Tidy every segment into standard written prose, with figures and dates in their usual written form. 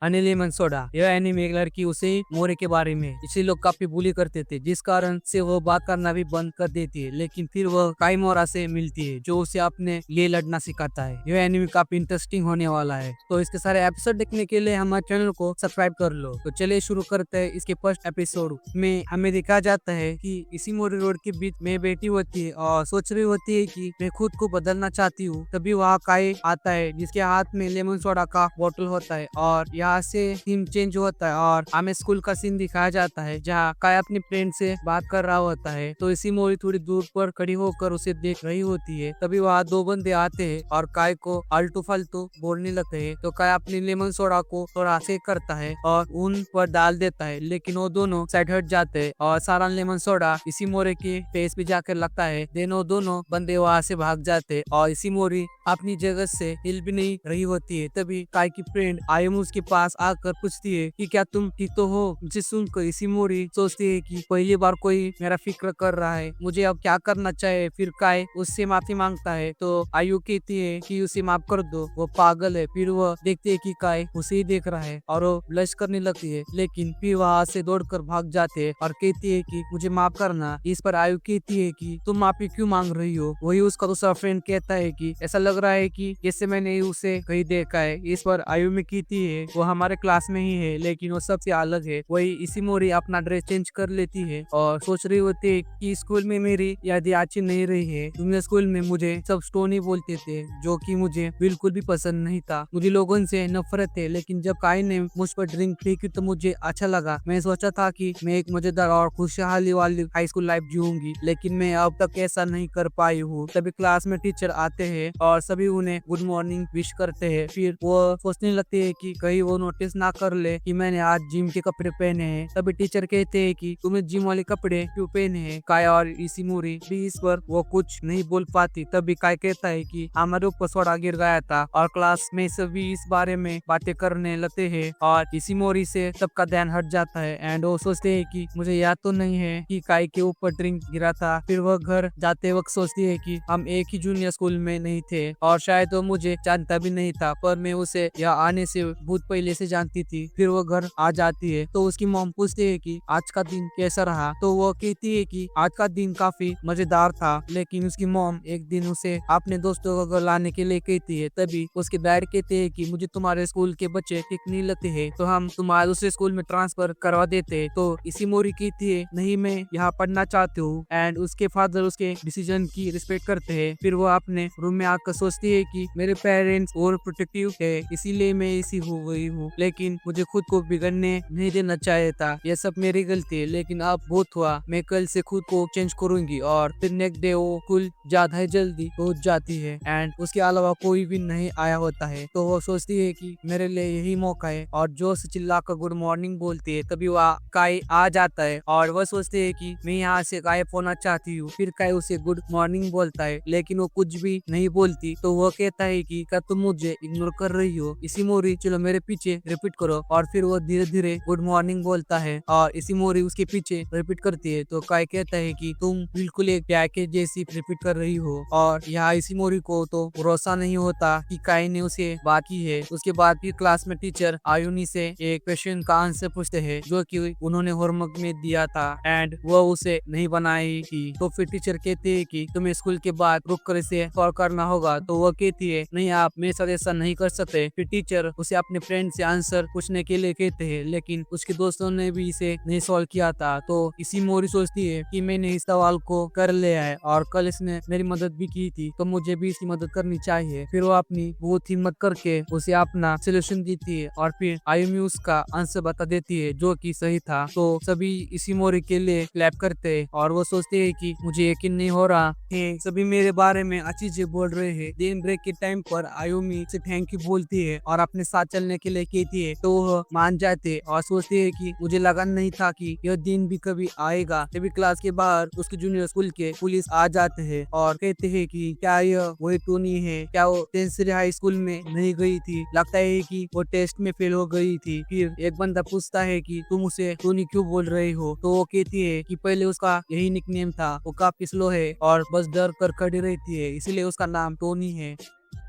Honey lemon soda. यह anime एक लड़की उसे मोरे के बारे में इसे लोग काफी बुली करते थे, जिस कारण से वो बात करना भी बंद कर देती है। लेकिन फिर वह काइमोरा से मिलती है जो उसे अपने लिए लड़ना सिखाता है। यह एनीमे काफी इंटरेस्टिंग होने वाला है, तो इसके सारे एपिसोड देखने के लिए हमारे चैनल को सब्सक्राइब कर लो। तो चलिए शुरू करते हैं। इसके फर्स्ट एपिसोड में हमें दिखाया जाता है कि इसी मोरी रोड के बीच में बैठी होती है और सोच रही होती है कि मैं खुद को बदलना चाहती हूँ। तभी वहाँ काई आता है जिसके हाथ में लेमन सोडा का बोतल होता है और यहाँ से थीम चेंज होता है और हमें स्कूल का सीन दिखाया जाता है जहाँ काय अपने फ्रेंड से बात कर रहा होता है। तो इसी मोरी थोड़ी दूर पर खड़ी होकर उसे देख रही होती है। तभी वहाँ दो बंदे आते हैं और काय को आलतू फालतू बोलने लगते हैं। तो काय अपनी लेमन सोडा को थोड़ा से करता है और उन पर डाल देता है, लेकिन वो दोनों साइड हट जाते हैं और सारा लेमन सोडा इसी मोरे के फेस पे जाकर लगता है। दोनों बंदे वहाँ से भाग जाते हैं और इसी मोरी अपनी जगह से हिल भी नहीं रही होती है। तभी काय की फ्रेंड आयुम उसके पास आकर पूछती है कि क्या तुम ठीक तो हो। मुझे सुनकर इसी मोरी सोचती है कि पहली बार कोई मेरा फिक्र कर रहा है, मुझे अब क्या करना चाहिए। फिर काय उससे माफी मांगता है तो आयु कहती है कि उसे माफ कर दो, वो पागल है। फिर वह देखती है कि काय उसे ही देख रहा है और वो ब्लश करने लगती है, लेकिन फिर वहाँ से दौड़कर भाग जाते हैं और कहती है कि मुझे माफ करना। इस पर आयु कहती है कि तुम माफी क्यों मांग रही हो। वही उसका दूसरा फ्रेंड कहता है कि ऐसा लग रहा है कि जैसे मैंने उसे कहीं देखा है। इस पर आयु में कहती है वो हमारे क्लास में ही है, लेकिन वो सबसे अलग है। वही इसी मोरी अपना ड्रेस चेंज कर लेती है और सोच रही होती है कि स्कूल में मेरी यादें अच्छी नहीं रही है। तुमने स्कूल में मुझे सब स्टोनी बोलते थे, जो कि मुझे बिल्कुल भी पसंद नहीं था। मुझे लोगों से नफरत है, लेकिन जब काय ने मुझ पर ड्रिंक फेंकी तो मुझे अच्छा लगा। मैं सोचा था कि मैं एक मजेदार और खुशहाली वाली हाई स्कूल लाइफ जीऊंगी, लेकिन मैं अब तक ऐसा नहीं कर पाई हूँ। तभी क्लास में टीचर आते हैं और सभी उन्हें गुड मॉर्निंग विश करते हैं। फिर वो सोचने लगते हैं कि कहीं वो नोटिस ना कर ले कि मैंने आज जिम के कपड़े पहने हैं। तभी टीचर कहते हैं कि तुम्हें जिम वाले कपड़े क्यों पहने हैं। काय और इसी मोरी भी इस पर वो कुछ नहीं बोल पाती। तभी काय कहता है कि हमारे ऊपर सोडा गिर गया था और क्लास में सभी इस बारे में बातें करने लगते हैं और इसी मोरी से सबका ध्यान हट जाता है एंड वो सोचते हैं कि मुझे याद तो नहीं है कि काय के ऊपर ड्रिंक गिरा था। फिर वह घर जाते वक्त सोचती है कि हम एक ही जूनियर स्कूल में नहीं थे और शायद वो मुझे जानता भी नहीं था, पर मैं उसे यहाँ आने से बहुत पहले से जानती थी। फिर वो घर आ जाती है तो उसकी मॉम पूछती है कि आज का दिन कैसा रहा। तो वो कहती है कि आज का दिन काफी मजेदार था, लेकिन उसकी मॉम एक दिन उसे अपने दोस्तों को घर लाने के लिए कहती है। तभी उसके डैड कहते हैं कि मुझे तुम्हारे स्कूल के बच्चे ठीक नहीं लगते हैं, तो हम तुम्हारे दूसरे स्कूल में ट्रांसफर करवा देते हैं। तो इसी मोरी कहती है नहीं, मैं यहाँ पढ़ना चाहती हूँ एंड उसके फादर उसके डिसीजन की रिस्पेक्ट करते हैं। फिर वो अपने रूम में आकर सोचती है कि मेरे पेरेंट्स और प्रोटेक्टिव है, इसीलिए मैं इसी हो गई हूँ, लेकिन मुझे खुद को बिगड़ने नहीं देना चाहिए था। यह सब मेरी गलती है, लेकिन अब बहुत हुआ, मैं कल से खुद को चेंज करूंगी। और फिर नेक्स्ट डे वो स्कूल ज्यादा ही जल्दी पहुंच जाती है एंड उसके अलावा कोई भी नहीं आया होता है। तो वो सोचती है कि मेरे लिए यही मौका है और जोर से चिल्लाकर गुड मॉर्निंग बोलती है। तभी वह काय आ जाता है और वह सोचती है कि मैं यहाँ से गायब होना चाहती हूँ। फिर काय उसे गुड मॉर्निंग बोलता है, लेकिन वो कुछ भी नहीं बोलती। तो वो कहता है कि क्या तुम मुझे इग्नोर कर रही हो। इसी मोरी चलो मेरे पीछे रिपीट करो और फिर वो धीरे धीरे गुड मॉर्निंग बोलता है और इसी मोरी उसके पीछे रिपीट करती है। तो काय कहता है कि तुम बिल्कुल एक पैकेज जैसी रिपीट कर रही हो और यहाँ इसी मोरी को तो भरोसा नहीं होता कि काय ने उसे बात की है। उसके बाद फिर क्लास में टीचर आयुनी से एक क्वेश्चन का आंसर पूछते हैं जो कि उन्होंने होमवर्क में दिया था एंड वो उसे नहीं बनाई थी। तो फिर टीचर कहते हैं कि तुम्हें स्कूल के बाद रुक कर इसे सॉल्व करना होगा। तो वो कहती है नहीं, आप मेरे साथ ऐसा नहीं कर सकते। फिर टीचर उसे अपने फ्रेंड से आंसर पूछने के लिए कहते हैं, लेकिन उसके दोस्तों ने भी इसे नहीं सॉल्व किया था। तो इसी मोरी सोचती है कि मैंने इस सवाल को कर लिया है और कल इसने मेरी मदद भी की थी, तो मुझे भी इसकी मदद करनी चाहिए। फिर वो अपनी बहुत हिम्मत करके उसे अपना सोल्यूशन देती है और फिर आयुमी उसका आंसर बता देती है जो कि सही था। तो सभी इसी मोरी के लिए क्लैप करते हैं और वो सोचते हैं कि मुझे यकीन नहीं हो रहा है, सभी मेरे बारे में अच्छी चीज बोल रहे हैं। दिन ब्रेक के टाइम पर आयुमी से थैंक यू बोलती है और अपने साथ चलने के लिए कहती है। तो वह मान जाते और सोचते है कि मुझे लगा नहीं था कि यह दिन भी कभी आएगा। तभी क्लास के बाहर उसके जूनियर स्कूल के पुलिस आ जाते हैं और कहते हैं कि क्या यह वही टोनी है, क्या वो टेंसरी हाई स्कूल में नहीं गई थी, लगता है कि वो टेस्ट में फेल हो गई थी। फिर एक बंदा पूछता है कि तुम उसे टोनी क्यों बोल रहे हो। तो वो कहती है कि पहले उसका यही निकनेम था, वो काफी स्लो है और बस डर कर खड़ी रहती है, इसलिए उसका नाम टोनी है।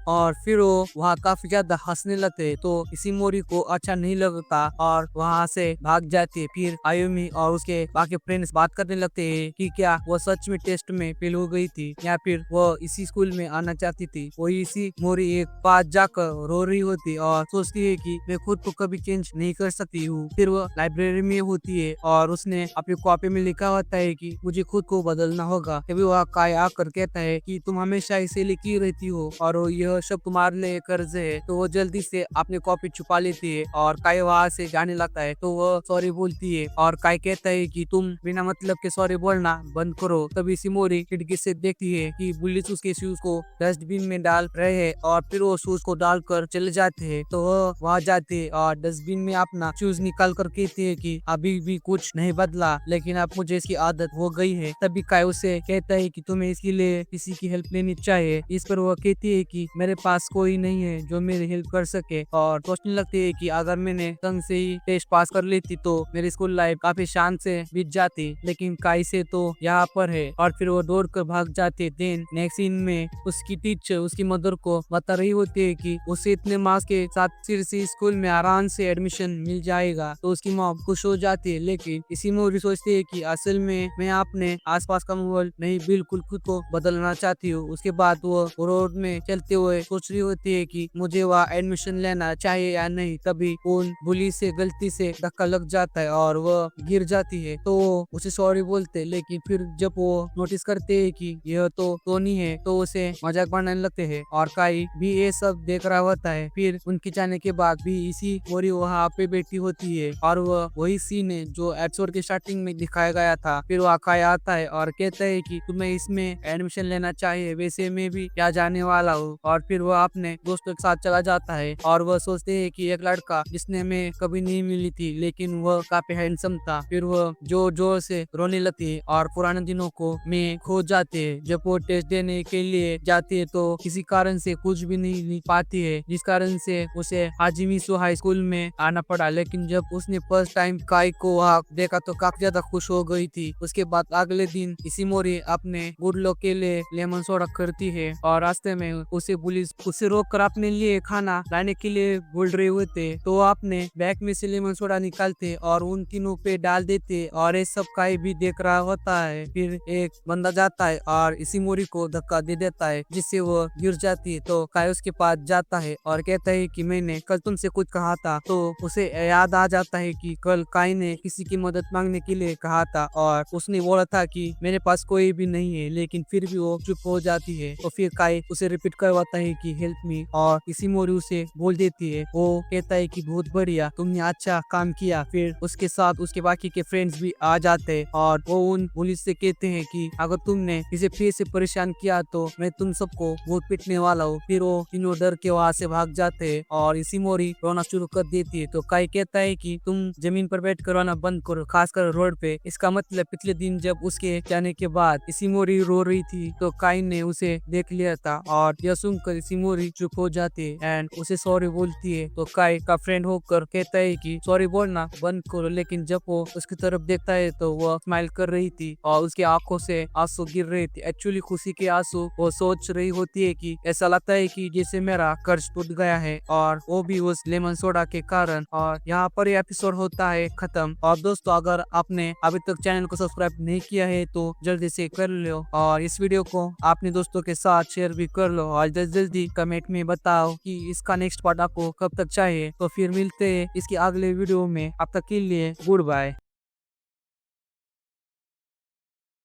और फिर वो वहाँ काफी ज्यादा हंसने लगते हैं। तो इशिमोरी को अच्छा नहीं लगता और वहाँ से भाग जाती है। फिर आयुमी और उसके बाकी फ्रेंड्स बात करने लगते हैं कि क्या वो सच में टेस्ट में फेल हो गई थी या फिर वो इसी स्कूल में आना चाहती थी। वो इशिमोरी एक पास जाकर रो रही होती और सोचती है कि मैं खुद को कभी चेंज नहीं कर सकती हूँ। फिर वो लाइब्रेरी में होती है और उसने अपनी कॉपी में लिखा होता है कि मुझे खुद को बदलना होगा। तभी वह काय आकर कहता है कि तुम हमेशा इसे लिखी रहती हो और यह सब तुम्हारे लिए कर्ज है। तो वो जल्दी से अपनी कॉपी छुपा लेती है और काय वहाँ से जाने लगता है। तो वह सॉरी बोलती है और काय कहता है कि तुम बिना मतलब के सॉरी बोलना बंद करो। तभी इशिमोरी खिड़की से देखती है कि बुलिस उसके शूज को डस्टबिन में डाल रहे हैं और फिर वो शूज को डालकर चले जाते हैं। तो वह वहाँ जाते हैं और डस्टबिन में अपना शूज निकाल कर कहती है कि अभी भी कुछ नहीं बदला, लेकिन अब मुझे इसकी आदत हो गई है। तभी काय उसे कहता है कि तुम्हें इसके लिए किसी की हेल्प लेनी चाहिए। इस पर वह कहती है कि मेरे पास कोई नहीं है जो मेरी हेल्प कर सके और सोचने लगती है कि अगर मैंने ढंग से ही टेस्ट पास कर लेती तो मेरी स्कूल लाइफ काफी शान से बीत जाती, लेकिन काय से तो यहाँ पर है। और फिर वो दौड़ कर भाग जाते। देन नेक्स्ट सीन में उसकी टीचर उसकी मदर को बता रही होती है कि उसे इतने मार्क्स के साथ फिर से स्कूल में आराम से एडमिशन मिल जाएगा। तो उसकी माँ खुश हो जाती है, लेकिन इशिमोरी सोचती है कि असल में मैं अपने आसपास का माहौल नहीं बिल्कुल खुद को बदलना चाहती हूँ। उसके बाद वो रोड में चलते हुए सोच रही होती है कि मुझे वहाँ एडमिशन लेना चाहिए या नहीं। तभी उन बुली से गलती से धक्का लग जाता है और वह गिर जाती है। तो वो उसे सॉरी बोलते, लेकिन फिर जब वो नोटिस करते हैं कि यह तो टोनी है तो उसे मजाक बनाने लगते हैं और काई भी ये सब देख रहा होता है। फिर उनके जाने के बाद भी इशिमोरी वहाँ पे बैठी होती है और वह वही सीन है जो एपिसोड के स्टार्टिंग में दिखाया गया था। फिर वह काय आता है और कहता है कि तुम्हें इसमें एडमिशन लेना चाहिए, वैसे मैं भी क्या जाने वाला हूँ। और फिर वह अपने दोस्तों के साथ चला जाता है और वह सोचते है कि एक लड़का जिसने मैं कभी नहीं मिली थी लेकिन वह काफी हैंडसम था। फिर वह जोर से रोने लगती है और पुराने दिनों को में खो जाते हैं। जब वो टेस्ट देने के लिए जाती है तो किसी कारण से कुछ भी नहीं लिख पाती है, जिस कारण से उसे हाजिमिसु हाई स्कूल में आना पड़ा। लेकिन जब उसने फर्स्ट टाइम काय को वहाँ देखा तो काफी ज्यादा खुश हो गई थी। उसके बाद अगले दिन इशिमोरी अपने गुड लक के लिए लेमन सोडा करती है और रास्ते में उसे पुलिस उसे रोक कर अपने लिए खाना लाने के लिए बोल रहे होते। तो वो अपने बैग में से लेमन सोडा निकालते और उन तीनों पे डाल देते और ये सब काय भी देख रहा होता है। फिर एक बंदा जाता है और इशिमोरी को धक्का दे देता है जिससे वो गिर जाती है। तो काय उसके पास जाता है और कहता है कि मैंने कल तुमसे कुछ कहा था। तो उसे याद आ जाता है कि कल काय ने किसी की मदद मांगने के लिए कहा था और उसने बोला था कि मेरे पास कोई भी नहीं है, लेकिन फिर भी वो चुप हो जाती है। तो फिर काय उसे रिपीट करवाता है कि हेल्प मी और इशिमोरी उसे बोल देती है। वो कहता है कि बहुत बढ़िया, तुमने अच्छा काम किया। फिर उसके साथ उसके बाकी के फ्रेंड्स भी आ जाते हैं और वो उन पुलिस से कहते हैं कि अगर तुमने इसे फिर से परेशान किया तो मैं तुम सबको बहुत पीटने वाला हूँ। फिर वो तीनों डर के वहाँ से भाग जाते हैं और इशिमोरी रोना शुरू कर देती है। तो काय कहता है कि तुम जमीन पर बैठ कर रोना बंद करो, खासकर रोड पे। इसका मतलब पिछले दिन जब उसके जाने के बाद इशिमोरी रो रही थी तो काय ने उसे देख लिया था और यह सुनकर इशिमोरी चुप हो जाती है एंड उसे सॉरी बोलती है। तो काय का फ्रेंड होकर कहता है कि सॉरी बोलना बंद करो, लेकिन जब वो उसकी तरफ देखता है तो वह स्माइल कर रही थी और उसकी आंखों से आंसू गिर रहे थे। एक्चुअली खुशी के आंसू। वो सोच रही होती है कि ऐसा लगता है कि जैसे मेरा कर्ज टूट गया है और वो भी उस लेमन सोडा के कारण। और यहाँ पर ये एपिसोड होता है खत्म। और दोस्तों, अगर आपने अभी तक चैनल को सब्सक्राइब नहीं किया है तो जल्दी से कर लो और इस वीडियो को अपने दोस्तों के साथ शेयर भी कर लो और जल्दी कमेंट में बताओ कि इसका नेक्स्ट पार्ट आपको कब तक चाहिए। तो फिर मिलते हैं इसकी अगले वीडियो में। अब तक के लिए गुड बाय।